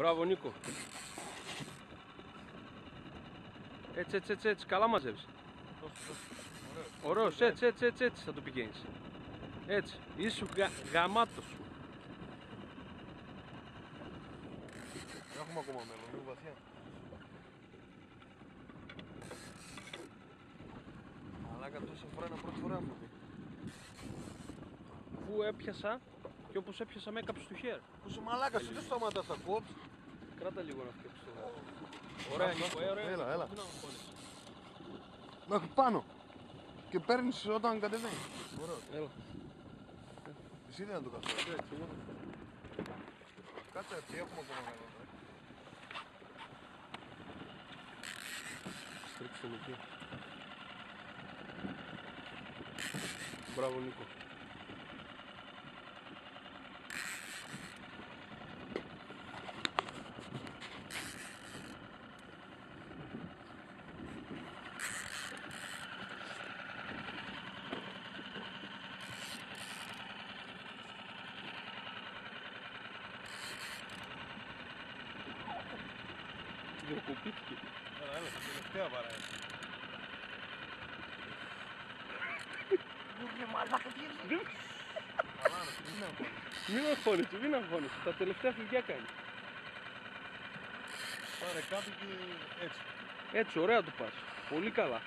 Μπράβο Νίκο. Έτσι, καλά μαζεύεις. Ωραίος, έτσι θα το πηγαίνεις. Έτσι, ήσου γαμάτος. Έχουμε ακόμα μέλλον, λίγο βαθιά. Μαλάκα τόσα φρένα πρώτη φορά μου πει. Αφού έπιασα και όπως έπιασα με έκαψε το χέρι. Πόσο μαλάκα σου, δεν σταματάς τα κόψ. Κράτα λίγο να φτιάξεις το γάμο. Ωραία Νίκο, ωραία. Έλα. Μέχρι πάνω. Και παίρνεις όταν κατεβαίνει. Έλα. Εσύ δεν το καθόλου. Κάτσε έτσι, έχουμε ακόμα μέλλον. Στρίξτε με εκεί. Μπράβο Νίκο. Διακοπήθηκε. Έλα, τα τελευταία βαρά. Μην αγχώνεσαι, τα τελευταία φυγιά κάνει. Πάρε κάτω και έτσι. Έτσι, ωραία το πας. Πολύ καλά.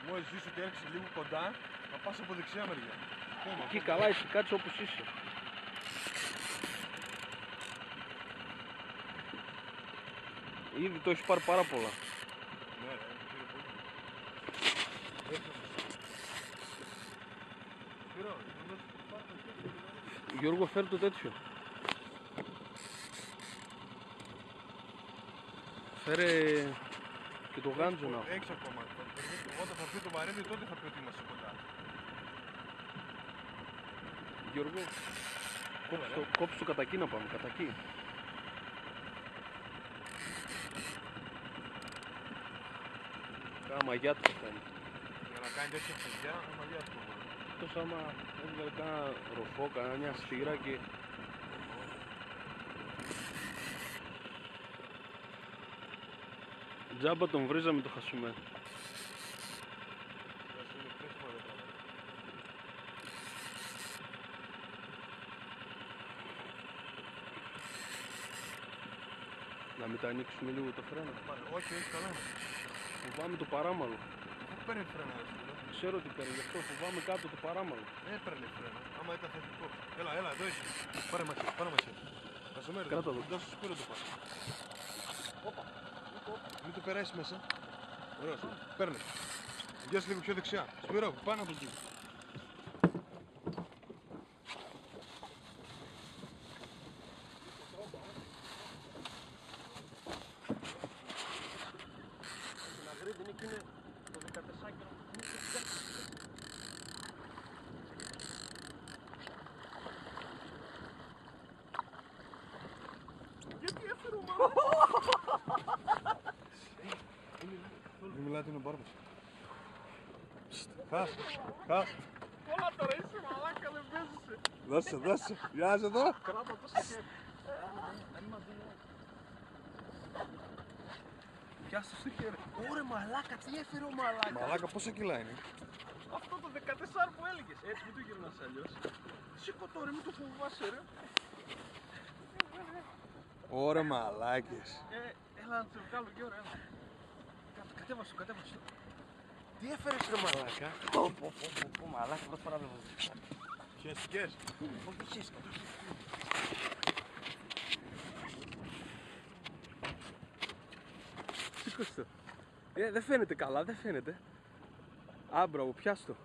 Μόλις ζήσω και έρχεσαι λίγο κοντά, θα πας από δεξιά μεριά. Εκεί καλά είσαι, κάτσε όπως είσαι. Ήδη το έχεις πάρει πάρα πολλά. Ναι, πήρε πολύ. Γιώργο, φέρ' το τέτοιο. Φέρε και το γάντζο να. Έχεις ακόμα. Όταν θα πει το βαρύδι, τότε θα πει ότι είμαστε κοντά. Γιώργο, κόψε το κατά εκεί να πάμε, κατά εκεί. Κάμα μαγιά του θα κάνει. Για να κάνει τέτοια παιδιά, μαγιά του. Εκτός άμα έβγαλε κάνα ροφό, κάνα μια σφύρα και... Τζάμπα τον βρίζαμε το χασούμε. Να μην τα ανοίξουμε λίγο το φρένο. Όχι, καλά. Φοβάμαι το παράμαλο. Πού παίρνει φρένα, ρε φίλε? Ξέρω τι παίρνει, γι' αυτό φοβάμαι κάτω το παράμαλο. Έπαιρνε φρένα. Άμα ήταν θετικό. Έλα, εδώ είσαι. Πάρε μachete. Κασομέρι. Κράτα το. Δώσ' σπύρο το πάρε. Όπα. Μην το περάσεις μέσα. Ωραίος. Παίρνε. Γιώσ' λίγο πιο δεξιά. Σπύρο, πάνω από εκεί. Είναι το 14 Γιατί έφερε ο Μην μιλάτε, είναι ο μπάρμπας. Χάς. Όλα τώρα είσαι μαλάκα, δεν παίζεσαι. Δώσε. Βιάζε εδώ. Κράτα το σε χέρι. Πιάσε στο χέρι. Ωρε μαλάκα, τι έφερε ο μαλάκα. Μαλάκα, πόσα κιλά είναι? Αυτό το 14 που έλεγες. Έτσι μην το γυρνάς αλλιώς. Σήκω τώρα, μην το φοβάσαι ρε. Ωρε μαλάκες. Έλα να το βγάλω και ώρα, έλα. Κατέβασαι το. Τι έφερες ρε μαλάκα. Πω μαλάκα, πρώτη φορά βλέπω. Χέστηκες? Όχι χέστηκα. Σήκωσε το. Δεν φαίνεται καλά, δεν φαίνεται. Άμπραβο, πιάσ' το.